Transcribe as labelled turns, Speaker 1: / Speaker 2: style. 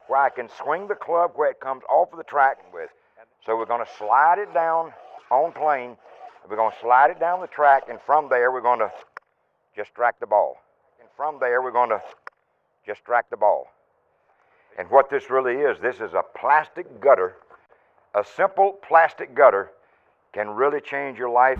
Speaker 1: where I can swing the club where it comes off of the track with. So we're going to slide it down on plane. We're going to slide it down the track, and from there we're going to just track the ball. And from there we're going to just track the ball. And what this really is, this is a plastic gutter. A simple plastic gutter can really change your life.